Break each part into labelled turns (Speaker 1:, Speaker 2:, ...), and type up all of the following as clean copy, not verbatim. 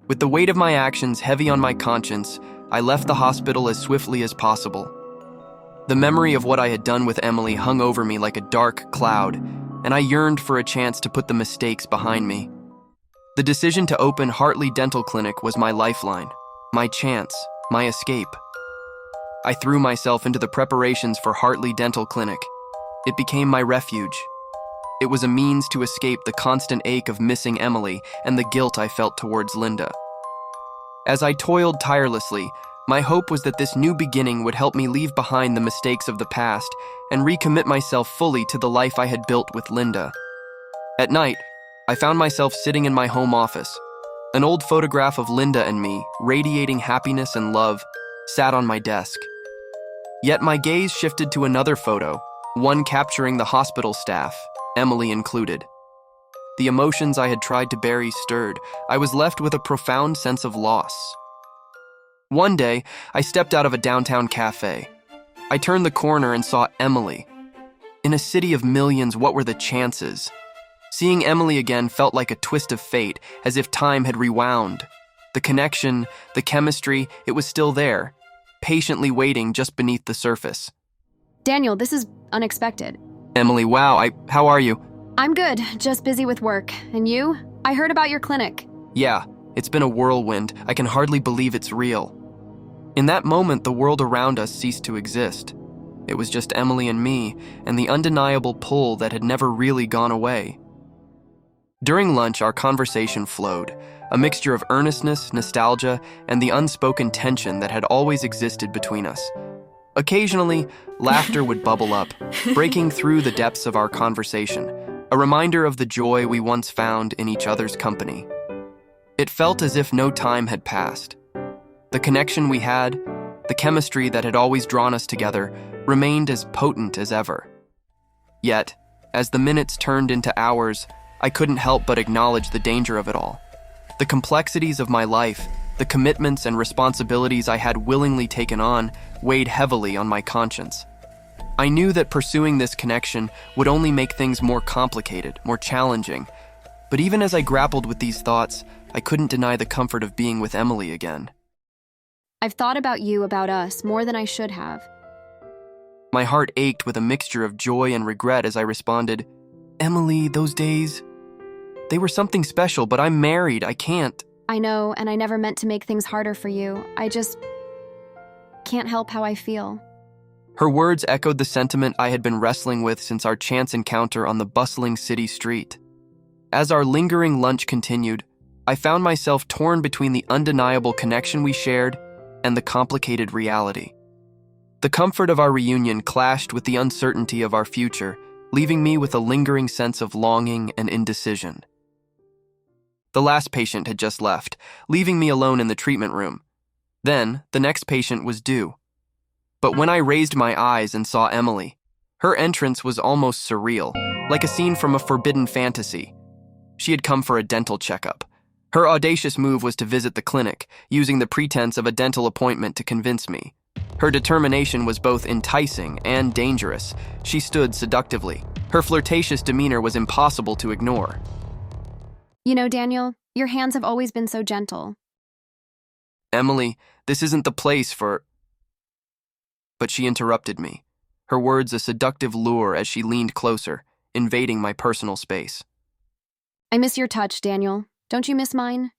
Speaker 1: With the weight of my actions heavy on my conscience, I left the hospital as swiftly as possible. The memory of what I had done with Emily hung over me like a dark cloud, and I yearned for a chance to put the mistakes behind me. The decision to open Hartley Dental Clinic was my lifeline, my chance, my escape. I threw myself into the preparations for Hartley Dental Clinic. It became my refuge. It was a means to escape the constant ache of missing Emily and the guilt I felt towards Linda. As I toiled tirelessly, my hope was that this new beginning would help me leave behind the mistakes of the past and recommit myself fully to the life I had built with Linda. At night, I found myself sitting in my home office. An old photograph of Linda and me, radiating happiness and love, sat on my desk. Yet my gaze shifted to another photo, one capturing the hospital staff, Emily included. The emotions I had tried to bury stirred. I was left with a profound sense of loss. One day, I stepped out of a downtown cafe. I turned the corner and saw Emily. In a city of millions, what were the chances? Seeing Emily again felt like a twist of fate, as if time had rewound. The connection, the chemistry, it was still there, patiently waiting just beneath the surface.
Speaker 2: Daniel, this is unexpected.
Speaker 1: Emily, wow, how are you?
Speaker 2: I'm good, just busy with work. And you? I heard about your clinic.
Speaker 1: Yeah, it's been a whirlwind. I can hardly believe it's real. In that moment, the world around us ceased to exist. It was just Emily and me, and the undeniable pull that had never really gone away. During lunch, our conversation flowed, a mixture of earnestness, nostalgia, and the unspoken tension that had always existed between us. Occasionally, laughter would bubble up, breaking through the depths of our conversation, a reminder of the joy we once found in each other's company. It felt as if no time had passed. The connection we had, the chemistry that had always drawn us together, remained as potent as ever. Yet, as the minutes turned into hours, I couldn't help but acknowledge the danger of it all. The complexities of my life, the commitments and responsibilities I had willingly taken on, weighed heavily on my conscience. I knew that pursuing this connection would only make things more complicated, more challenging. But even as I grappled with these thoughts, I couldn't deny the comfort of being with Emily again.
Speaker 2: I've thought about you, about us, more than I should have.
Speaker 1: My heart ached with a mixture of joy and regret as I responded, Emily, those days, they were something special, but I'm married, I can't.
Speaker 2: I know, and I never meant to make things harder for you. I just can't help how I feel.
Speaker 1: Her words echoed the sentiment I had been wrestling with since our chance encounter on the bustling city street. As our lingering lunch continued, I found myself torn between the undeniable connection we shared and the complicated reality. The comfort of our reunion clashed with the uncertainty of our future, leaving me with a lingering sense of longing and indecision. The last patient had just left, leaving me alone in the treatment room. Then, the next patient was due. But when I raised my eyes and saw Emily, her entrance was almost surreal, like a scene from a forbidden fantasy. She had come for a dental checkup. Her audacious move was to visit the clinic, using the pretense of a dental appointment to convince me. Her determination was both enticing and dangerous. She stood seductively. Her flirtatious demeanor was impossible to ignore.
Speaker 2: You know, Daniel, your hands have always been so gentle.
Speaker 1: Emily, this isn't the place for... But she interrupted me, her words a seductive lure as she leaned closer, invading my personal space.
Speaker 2: I miss your touch, Daniel. Don't you miss mine?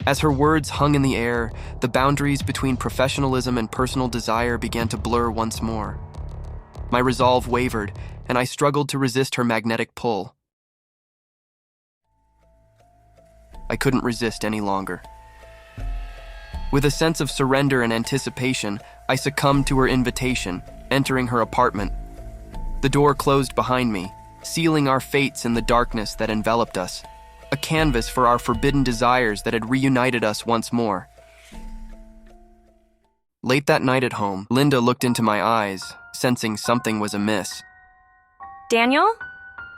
Speaker 1: As her words hung in the air, the boundaries between professionalism and personal desire began to blur once more. My resolve wavered, and I struggled to resist her magnetic pull. I couldn't resist any longer. With a sense of surrender and anticipation, I succumbed to her invitation, entering her apartment. The door closed behind me, sealing our fates in the darkness that enveloped us, a canvas for our forbidden desires that had reunited us once more. Late that night at home, Linda looked into my eyes, sensing something was amiss.
Speaker 3: Daniel?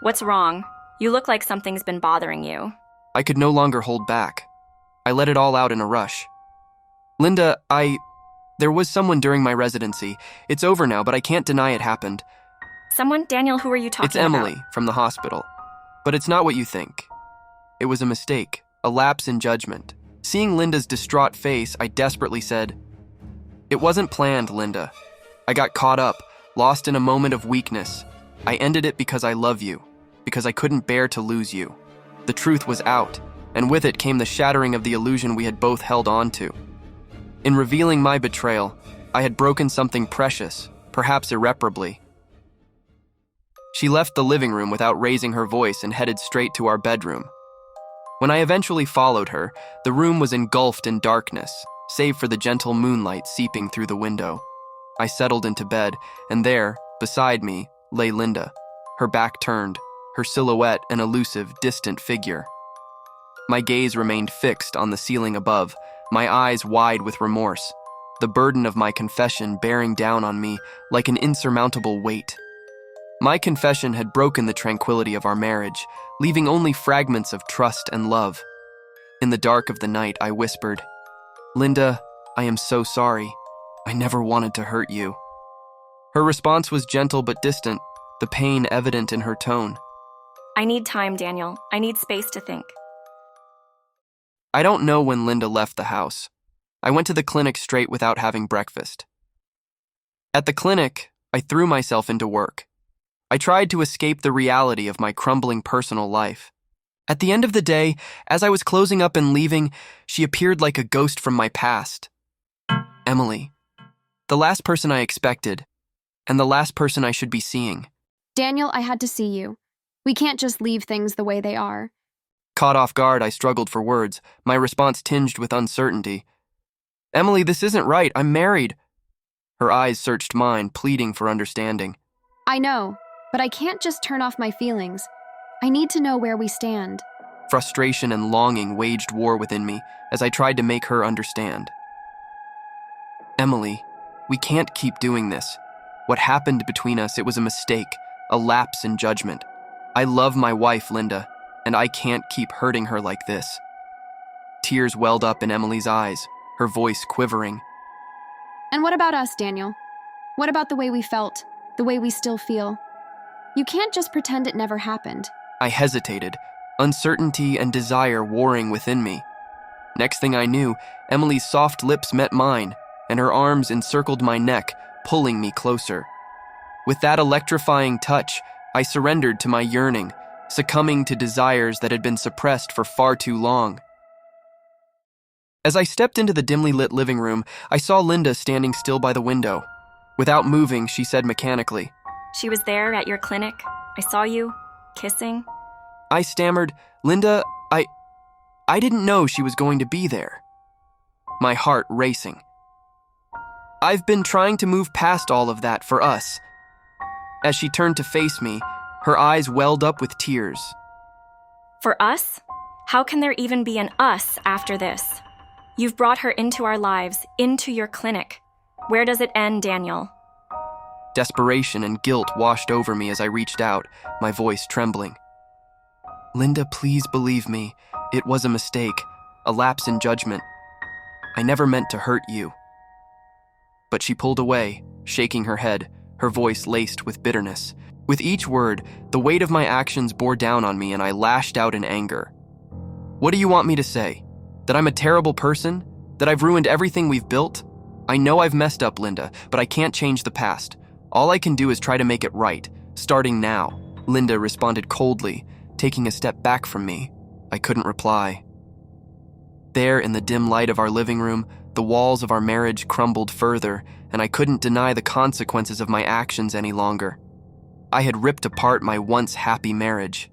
Speaker 3: What's wrong? You look like something's been bothering you.
Speaker 1: I could no longer hold back. I let it all out in a rush. Linda, there was someone during my residency. It's over now, but I can't deny it happened.
Speaker 3: Someone? Daniel, who are you talking about?
Speaker 1: It's Emily, from the hospital. But it's not what you think. It was a mistake, a lapse in judgment. Seeing Linda's distraught face, I desperately said, "It wasn't planned, Linda. I got caught up, lost in a moment of weakness. I ended it because I love you, because I couldn't bear to lose you." The truth was out, and with it came the shattering of the illusion we had both held on to. In revealing my betrayal, I had broken something precious, perhaps irreparably. She left the living room without raising her voice and headed straight to our bedroom. When I eventually followed her, the room was engulfed in darkness, save for the gentle moonlight seeping through the window. I settled into bed, and there, beside me, lay Linda, her back turned, her silhouette an elusive, distant figure. My gaze remained fixed on the ceiling above, my eyes wide with remorse, the burden of my confession bearing down on me like an insurmountable weight. My confession had broken the tranquility of our marriage, leaving only fragments of trust and love. In the dark of the night, I whispered, "Linda, I am so sorry. I never wanted to hurt you." Her response was gentle but distant, the pain evident in her tone.
Speaker 3: I need time, Daniel. I need space to think.
Speaker 1: I don't know when Linda left the house. I went to the clinic straight without having breakfast. At the clinic, I threw myself into work. I tried to escape the reality of my crumbling personal life. At the end of the day, as I was closing up and leaving, she appeared like a ghost from my past. Emily. The last person I expected, and the last person I should be seeing.
Speaker 2: Daniel, I had to see you. We can't just leave things the way they are.
Speaker 1: Caught off guard, I struggled for words, my response tinged with uncertainty. "Emily, this isn't right. I'm married." Her eyes searched mine, pleading for understanding.
Speaker 2: I know, but I can't just turn off my feelings. I need to know where we stand.
Speaker 1: Frustration and longing waged war within me as I tried to make her understand. "Emily, we can't keep doing this. What happened between us, it was a mistake, a lapse in judgment. I love my wife, Linda, and I can't keep hurting her like this." Tears welled up in Emily's eyes, her voice quivering.
Speaker 2: And what about us, Daniel? What about the way we felt, the way we still feel? You can't just pretend it never happened.
Speaker 1: I hesitated, uncertainty and desire warring within me. Next thing I knew, Emily's soft lips met mine, and her arms encircled my neck, pulling me closer. With that electrifying touch, I surrendered to my yearning, succumbing to desires that had been suppressed for far too long. As I stepped into the dimly lit living room, I saw Linda standing still by the window. Without moving, she said mechanically,
Speaker 3: She was there at your clinic. I saw you, kissing.
Speaker 1: I stammered, "Linda, I didn't know she was going to be there." My heart racing. "I've been trying to move past all of that for us." As she turned to face me, her eyes welled up with tears.
Speaker 3: For us? How can there even be an us after this? You've brought her into our lives, into your clinic. Where does it end, Daniel?
Speaker 1: Desperation and guilt washed over me as I reached out, my voice trembling. "Linda, please believe me. It was a mistake, a lapse in judgment. I never meant to hurt you." But she pulled away, shaking her head, her voice laced with bitterness. With each word, the weight of my actions bore down on me and I lashed out in anger. "What do you want me to say? That I'm a terrible person? That I've ruined everything we've built? I know I've messed up, Linda, but I can't change the past. All I can do is try to make it right, starting now." Linda responded coldly, taking a step back from me. I couldn't reply. There, in the dim light of our living room, the walls of our marriage crumbled further, and I couldn't deny the consequences of my actions any longer. I had ripped apart my once happy marriage.